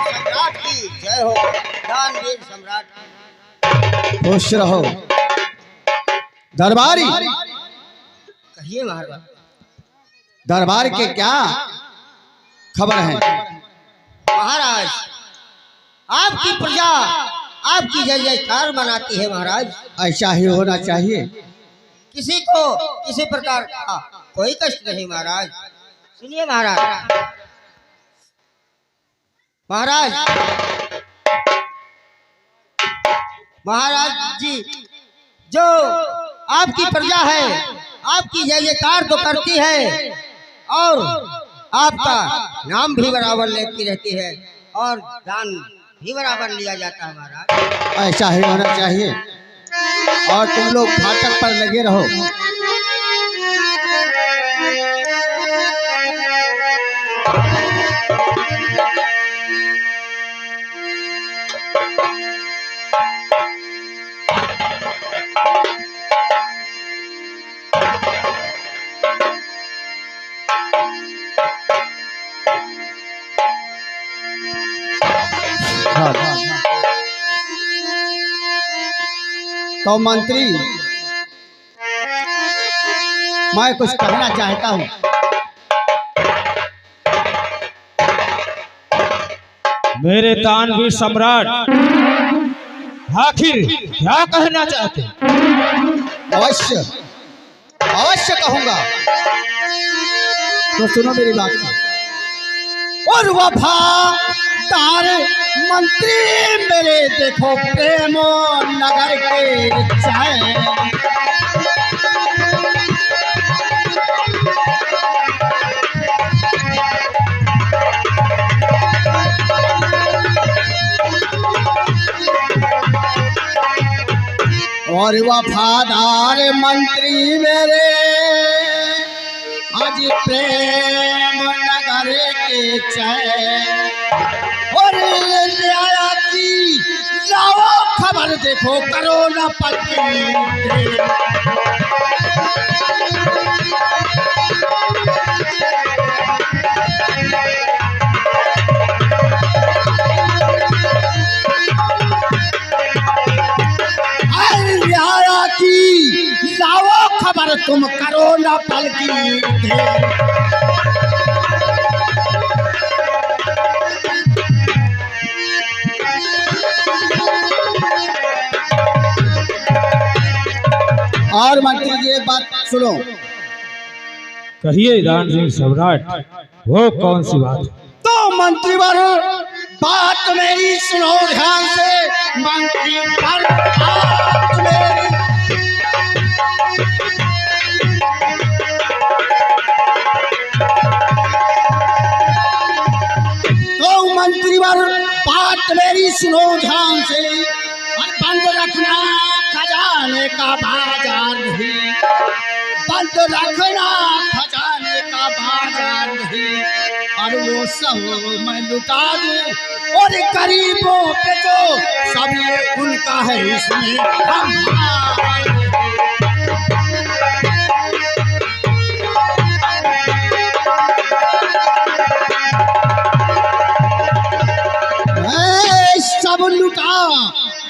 सम्राट की जय हो। दानवीर सम्राट खुश रहो। दरबारी कहिए महाराज। दरबार के क्या खबर है? महाराज आपकी प्रजा आपकी जय जयकार मनाती है महाराज। ऐसा ही होना चाहिए। किसी को किसी प्रकार का कोई कष्ट नहीं महाराज। सुनिए महाराज। महाराज महाराज जी जो आपकी प्रजा है आपकी जय जयकार तो करती है और आपका नाम भी बराबर लेती रहती है और दान भी बराबर लिया जाता है महाराज। ऐसा ही होना चाहिए। और तुम लोग फाटक पर लगे रहो। तो मंत्री मैं कुछ कहना चाहता हूँ। मेरे दानवीर सम्राट आखिर क्या कहना चाहते? अवश्य अवश्य कहूंगा। तो सुनो मेरी बात। और वफादार मंत्री मेरे देखो प्रेम नगर के चाहे। और वफादार मंत्री मेरे आज प्रेम नगर के चैन। और न्याया की लाओ खबर देखो करो न पलकी। न्याया की लाओ खबर तुम करो न पलकी। और मंत्री जी एक बात सुनो। कहिए दानवीर सम्राट, वो कौन सी बात? तो मंत्री वर बात मेरी सुनो ध्यान से। मंत्री वर बात मेरी तो मंत्री वर बात मेरी सुनो ध्यान से। और बंद रखना खजाने का बाजार नहीं। बंद रखना खजाने का बाजार नहीं। और वो सब मैं लुटा दूं और गरीबों पे जो सब ये उनका है इसमें सब लुटा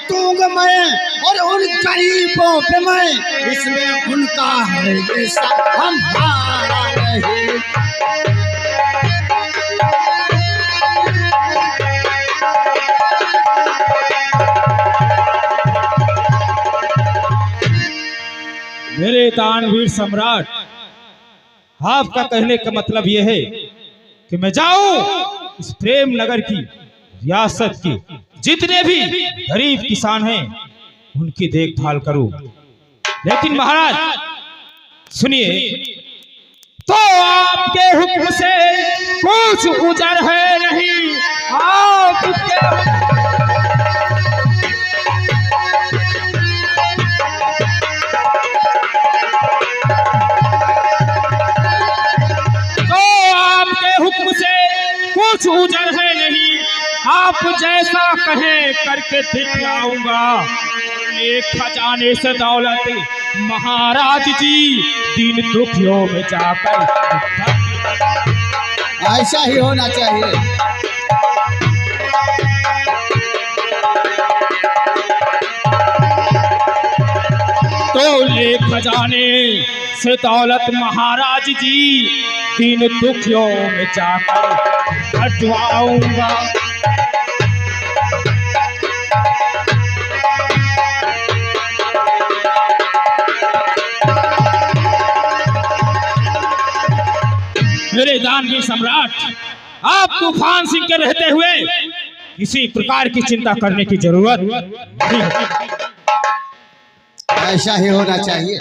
दूंगा मैं और उन गरीबों पे मैं इसमें उनका है ये सब हमारा नहीं। मेरे दानवीर सम्राट, आपका कहने का मतलब यह है कि मैं जाऊं इस प्रेम नगर की रियासत की जितने भी गरीब किसान हैं उनकी देखभाल करूं। लेकिन महाराज सुनिए, तो आपके हुक्म से कुछ गुजर है नहीं। आपके हुक्म से कुछ उजर है नहीं। आप जैसा कहें करके दिखलाऊंगा। एक खजाने से दौलत महाराज जी दिन दुखियों में जाकर। ऐसा ही होना चाहिए। तो ले खजाने से दौलत महाराज जी, दीन दुखियों में जाकर हटवाऊंगा। मेरे दानवीर सम्राट, आप तूफान सिंह के रहते हुए किसी प्रकार की चिंता करने की जरूरत नहीं है। ऐसा ही होना चाहिए।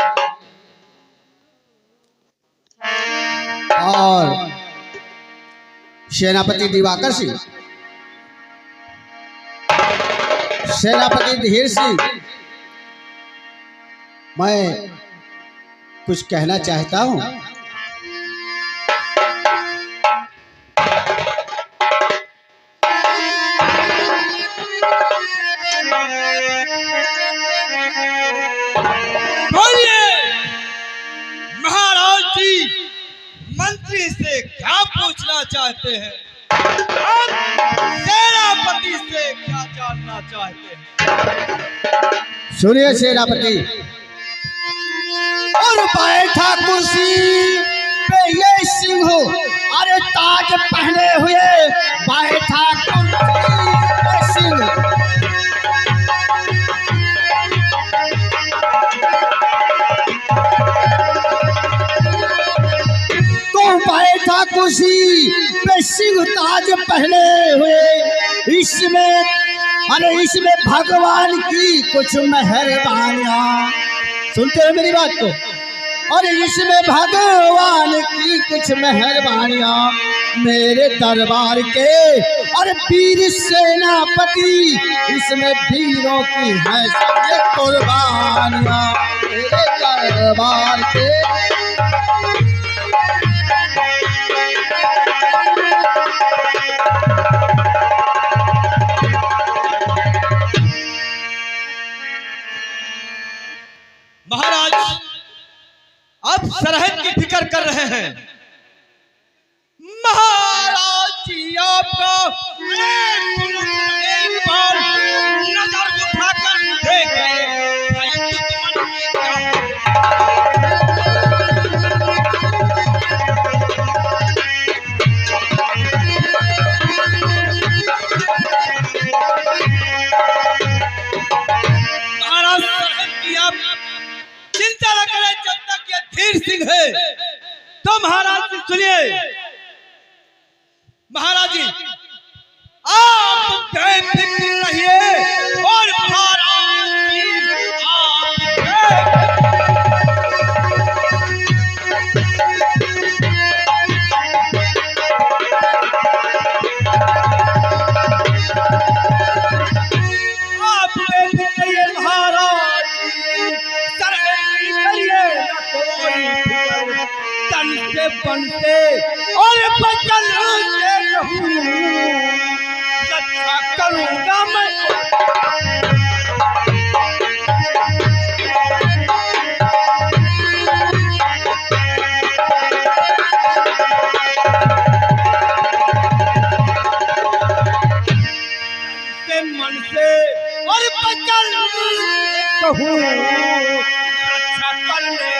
और सेनापति दिवाकर सिंह, सेनापति धीर सिंह, मैं कुछ कहना चाहता हूँ। महाराज जी, मंत्री से क्या पूछना चाहते हैं? आप सेनापति से क्या जानना चाहते हैं? सुनिए सेनापति, और बैठा कुर्सी पे ये सिंह हो, अरे ताज पहने हुए बैठा कुर्सी पे सिंह। बैठा कुर्सी पे सिंह ताज पहने हुए, इसमें अरे इसमें भगवान की कुछ मेहरबानियां, सुनते हैं मेरी बात को, और इसमें भगवान की कुछ मेहरबानियां मेरे दरबार के और वीर सेनापति, इसमें वीरों की है सब कुर्बानियां मेरे दरबार के। महाराज, आप सरहद की फिक्र कर रहे हैं। महाराज जी, आपका एक बार नजर उठाकर देखें, भाई दुश्मन ये क्या महाराज, सरहद की आप चिंता न करें। जब तक ये धीर सिंह है तो महाराज जी सुनिए। महाराज जी, आप बेफिक्र रहिए और महाराज जी आप बेफिक्र रहिए। महाराज जी सरहद करिए न कोई फिक्र, तन से बनते और बचन से रहूं, रक्षा करूंगा मैं। मन से और बचन कहूं, रक्षा करने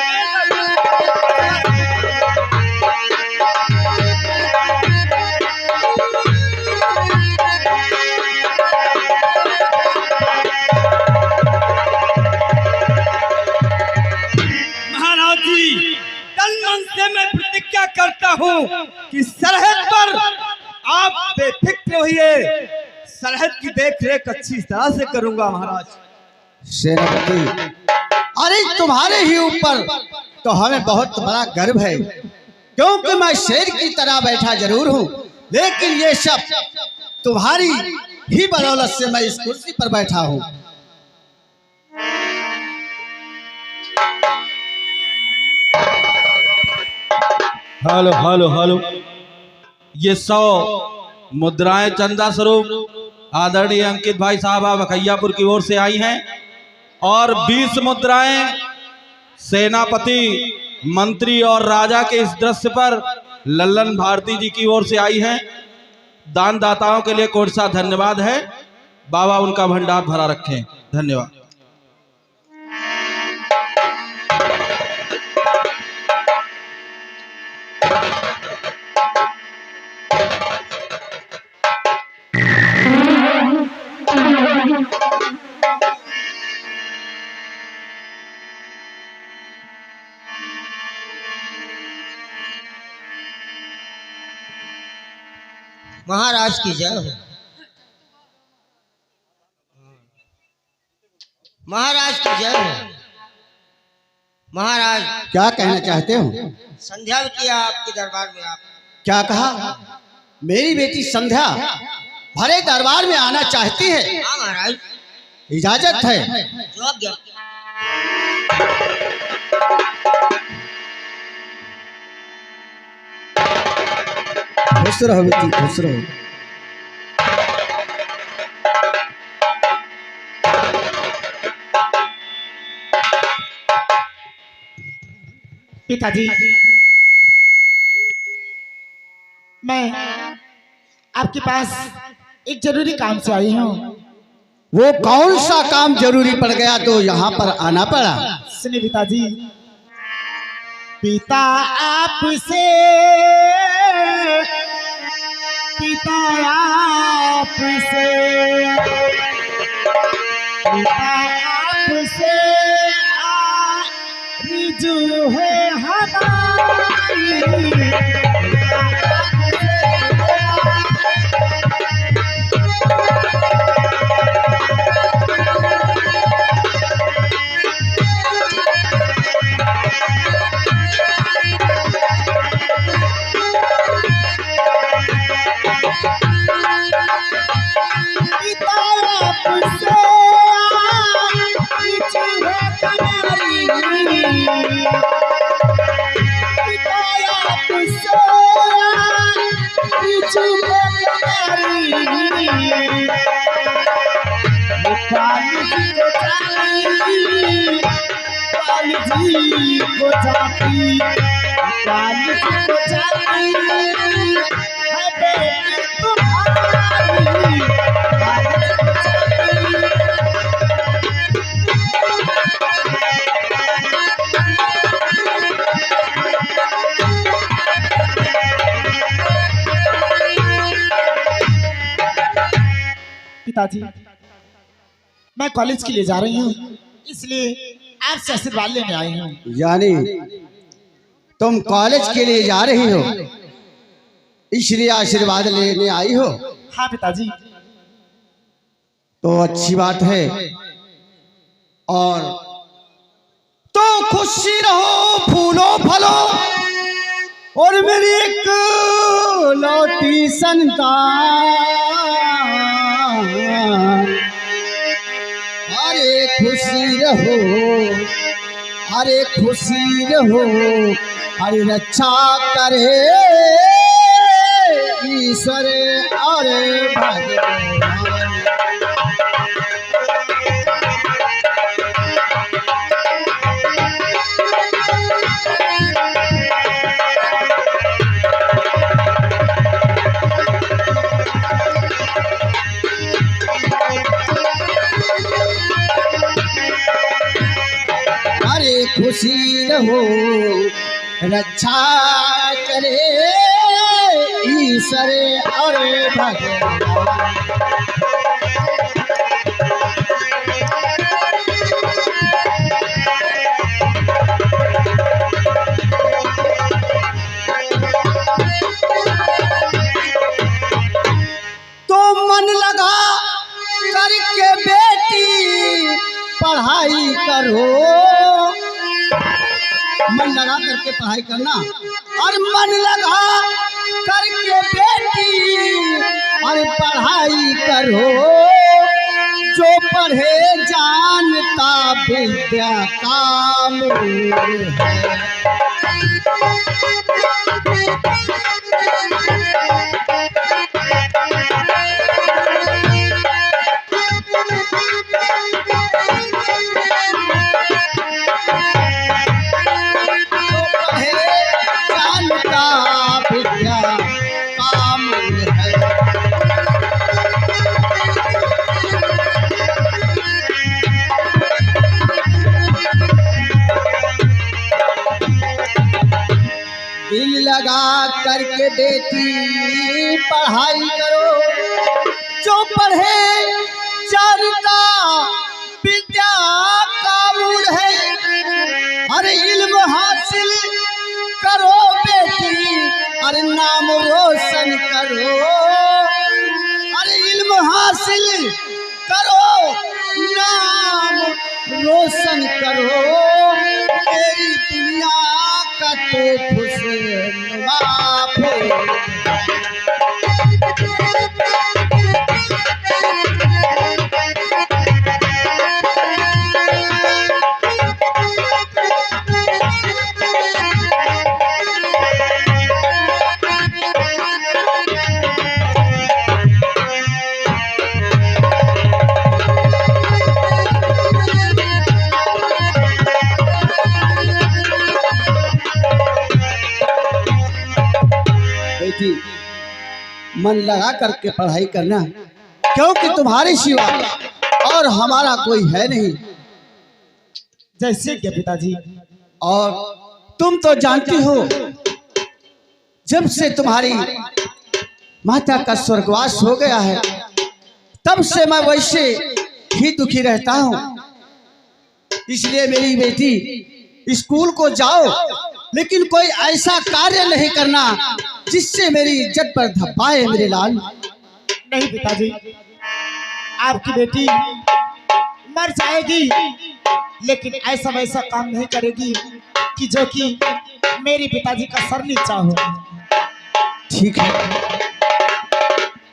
महाराज जी, तन मन से मैं प्रतिज्ञा करता हूं कि सरहद पर आप बेफिक्र होइए, सरहद की देखरेख अच्छी तरह से करूंगा। महाराज सेनापति, अरे तुम्हारे ही ऊपर तो हमें बहुत बड़ा गर्व है, क्योंकि मैं शेर की तरह बैठा जरूर हूँ, लेकिन ये सब तुम्हारी ही बदौलत से मैं इस कुर्सी पर बैठा हूँ। हेलो हेलो हेलो, ये 100 मुद्राएं चंदा स्वरूप आदरणीय अंकित भाई साहब बखैयापुर की ओर से आई हैं, और 20 मुद्राएं सेनापति, मंत्री और राजा के इस दृश्य पर लल्लन भारती जी की ओर से आई हैं। दान दाताओं के लिए कोट सा धन्यवाद है। बाबा उनका भंडार भरा रखें। धन्यवाद। महाराज की जय हो। महाराज की जय हो। महाराज क्या कहना चाहते हो? संध्या भी किया आपके दरबार में। आप क्या कहा? मेरी बेटी संध्या भरे दरबार में आना चाहती है। हाँ महाराज, इजाजत है। जो आज्ञा। खुश रहो बेटी, खुश रहो। पिताजी, मैं आपके पास एक जरूरी काम से आई हूँ। वो कौन सा काम जरूरी पड़ गया तो यहाँ पर आना पड़ा? सुनिए पिताजी, पिता आपसे पिता आपसे पिता आपसे रिजू है हमारी। को जाती को जाती है बेटी तुम्हारी। पिताजी, मैं कॉलेज के लिए जा रही हूँ, इसलिए आपसे आशीर्वाद लेने आई हूँ। यानी तुम कॉलेज के लिए जा रही हो, इसलिए आशीर्वाद लेने आई हो? हाँ पिताजी। तो अच्छी बात है। और तो खुशी रहो, फूलो फलो, और मेरी एक लौटी संतान। अरे खुशी रहो, अरे खुशी रहो, अरे रक्षा करे ईश्वर अरे भगवान। खुशी रहो, रक्षा करे ईश्वर और भगवान। तो मन लगा करके बेटी पढ़ाई करो, मन लगा करके पढ़ाई करना, और मन लगा करके बेटी और पढ़ाई करो। जो पढ़े जानता विद्या का मूल है। बेटी पढ़ाई करो, जो पढ़े चारिता विद्या का मूल है। अरे इल्म हासिल करो बेटी, अरे नाम रोशन करो। अरे इल्म हासिल करो, नाम रोशन करो। मेरी दुनिया का तो खुशनुमा फूल। बेटी, मन लगा करके पढ़ाई करना, क्योंकि तुम्हारे सिवा और हमारा कोई है नहीं। जैसे कि पिताजी। और तुम तो जानती हो, जब से तुम्हारी माता का स्वर्गवास हो गया है, तब से मैं वैसे ही दुखी रहता हूँ। इसलिए मेरी बेटी, स्कूल को जाओ, लेकिन कोई ऐसा कार्य नहीं करना जिससे मेरी इज्जत पर धब्बाए मेरे लाल। नहीं पिताजी, आपकी बेटी मर जाएगी, लेकिन ऐसा वैसा काम नहीं करेगी कि जो कि मेरे पिताजी का सर नीचा हो। ठीक है,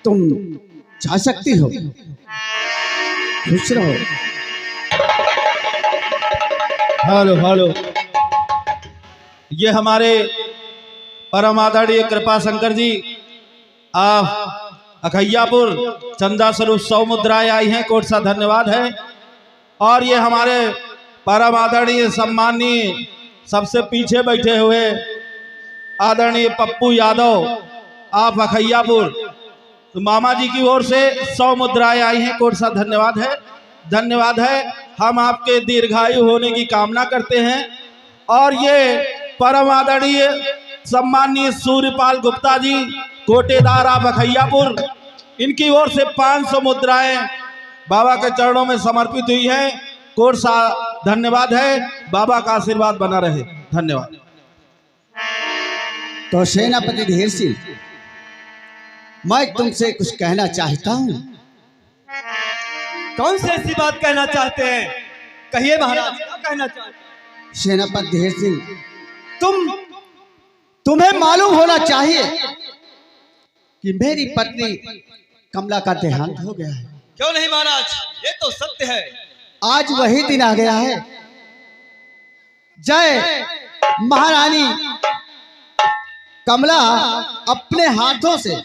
तुम जा सकती हो, खुश रहो। हेलो हेलो, ये हमारे परम आदरणीय कृपा शंकर जी अखैयापुर चंदा स्वरूप 100 मुद्राएं आई हैं, कोट सा धन्यवाद है। और ये हमारे परम आदरणीय सम्माननीय सबसे पीछे बैठे हुए आदरणीय पप्पू यादव, आप अखैयापुर, तो मामा जी की ओर से 100 मुद्राएं आई हैं, कोट सा धन्यवाद है। धन्यवाद है, हम आपके दीर्घायु होने की कामना करते हैं। और ये परम आदरणीय सम्माननीय सूर्यपाल गुप्ता जी, कोटेदार आप अखैयापुर, इनकी ओर से 500 मुद्राएं बाबा के चरणों में समर्पित हुई है, कोट सा धन्यवाद है। बाबा का आशीर्वाद बना रहे, धन्यवाद। तो सेनापति धीर सिंह, मैं तुमसे कुछ कहना चाहता हूँ। कौन सी ऐसी बात कहना चाहते हैं? कहिए महाराज, क्या कहना चाहते हैं? सेनापति धीर सिंह, तुम्हें मालूम होना चाहिए कि मेरी पत्नी कमला का देहांत हो गया है। क्यों नहीं महाराज, ये तो सत्य है। आज वही दिन आ गया है। जय महारानी कमला अपने हाथों से,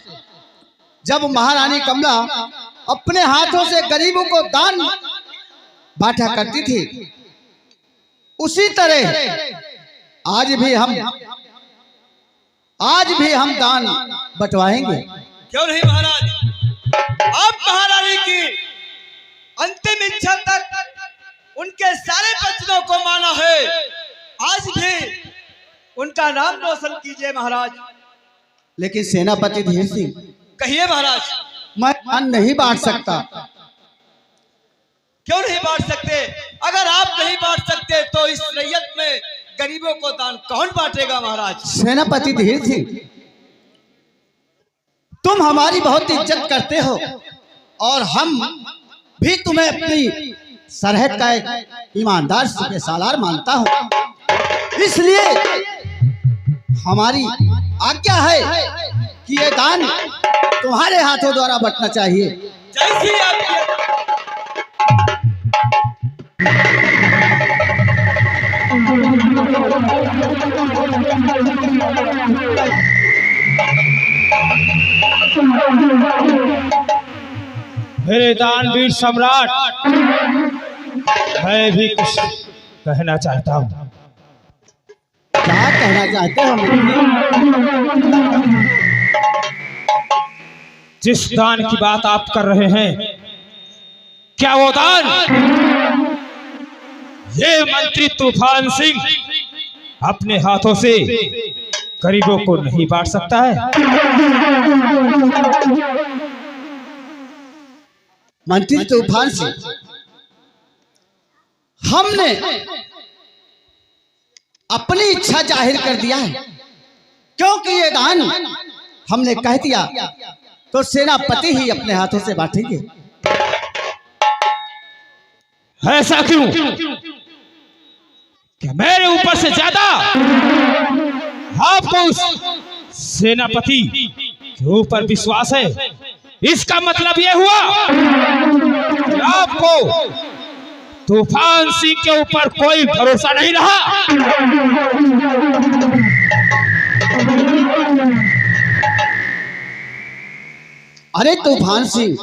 जब महारानी कमला अपने हाथों से गरीबों को दान बांटा करती थी, उसी तरह आज भी हम दान बंटवाएंगे। क्यों नहीं महाराज, आप महारानी की अंतिम इच्छा तक उनके सारे वचनों को माना है। आज भी उनका नाम रोशन कीजिए महाराज। लेकिन सेनापति धीर सिंह, कहिए महाराज। मैं दान नहीं बांट सकता। क्यों नहीं बांट सकते? अगर आप नहीं बांट सकते तो इस रैयत में गरीबों को दान कौन बांटेगा महाराज? सेनापति धीर सिंह, तुम हमारी बहुत इज्जत करते हो और हम भी तुम्हें अपनी सरहद का एक ईमानदार सिपह सालार मानता हूं। इसलिए हमारी आज्ञा है कि ये दान तुम्हारे हाथों द्वारा बंटना चाहिए। जैसी आपकी मेरे दानवीर सम्राट, मैं भी कुछ कहना चाहता हूँ। क्या कहना चाहते हो? जिस दान की बात आप कर रहे हैं, क्या वो दान ये मंत्री तूफान सिंह अपने हाथों से गरीबों को नहीं बांट सकता है? मंत्री तूफान सिंह, हमने अपनी इच्छा जाहिर कर दिया है, क्योंकि ये दान हमने कह दिया तो सेनापति ही अपने हाथों से बांटेंगे। ऐसा क्यों? क्या मेरे ऊपर से ज्यादा आपको उस सेनापति के ऊपर विश्वास है? इसका मतलब यह हुआ कि आपको तूफान सिंह के ऊपर कोई भरोसा नहीं रहा। अरे तूफान सिंह,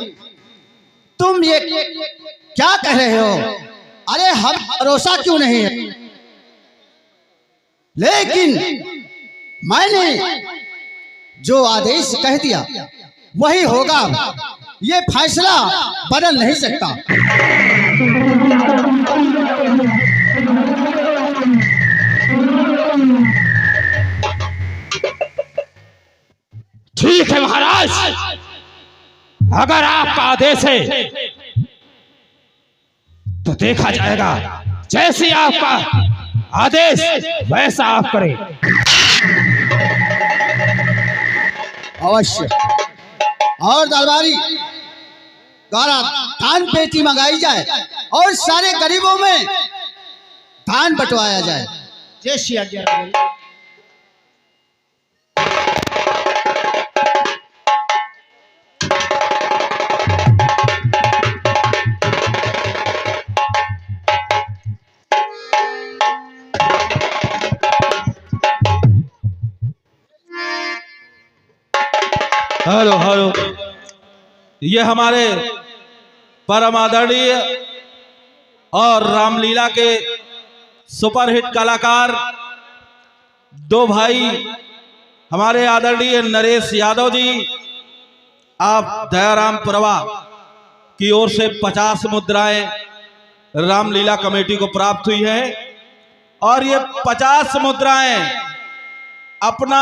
तुम ये क्या कह रहे हो? अरे हम भरोसा क्यों नहीं है, लेकिन मैंने जो आदेश कह दिया वही होगा। ये फैसला बदल नहीं सकता। ठीक है महाराज, अगर आपका आदेश है तो देखा जाएगा। जैसे आपका आदेश वैसा आप करें। अवश्य। और दरबारी द्वारा दान पेटी मंगाई जाए और सारे गरीबों में दान बंटवाया जाए। जय श्री आज्ञा राघव। हेलो हेलो, ये हमारे परम आदरणीय और रामलीला के सुपरहिट कलाकार दो भाई हमारे आदरणीय नरेश यादव जी, आप दयाराम पुरवा की ओर से 50 मुद्राएं रामलीला कमेटी को प्राप्त हुई है। और ये 50 मुद्राएं अपना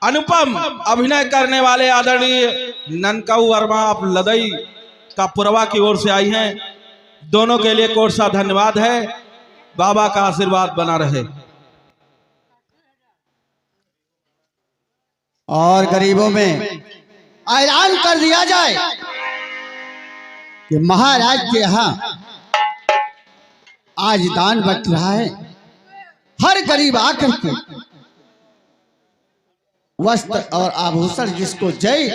अनुपम अभिनय करने वाले आदरणीय ननकाऊ वर्मा आप लदई का पुरवा की ओर से आई हैं। दोनों के लिए कोट सा धन्यवाद है। बाबा का आशीर्वाद बना रहे। और गरीबों में ऐलान कर दिया जाए कि महाराज के यहाँ आज दान बंट रहा है। हर गरीब आकर के वस्त्र और आभूषण जिसको जय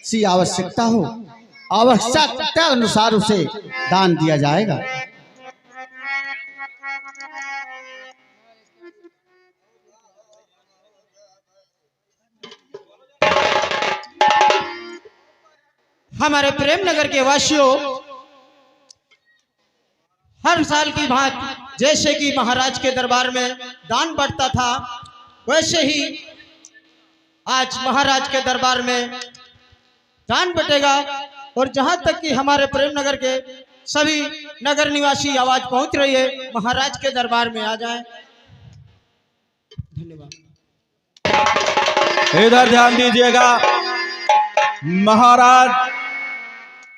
सी आवश्यकता हो, आवश्यकता अनुसार उसे दान दिया जाएगा। हमारे प्रेम नगर के वासियों, हर साल की भांति जैसे कि महाराज के दरबार में दान बढ़ता था, वैसे ही आज महाराज के दरबार में दान बटेगा। और जहां तक कि हमारे प्रेम नगर के सभी नगर निवासी आवाज पहुंच रही है, महाराज के दरबार में आ जाएं। धन्यवाद। इधर ध्यान दीजिएगा। महाराज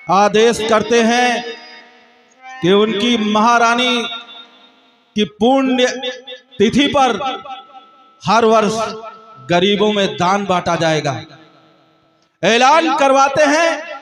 आदेश करते हैं कि उनकी महारानी की पुण्य तिथि पर हर वर्ष गरीबों में दान बांटा जाएगा। ऐलान करवाते हैं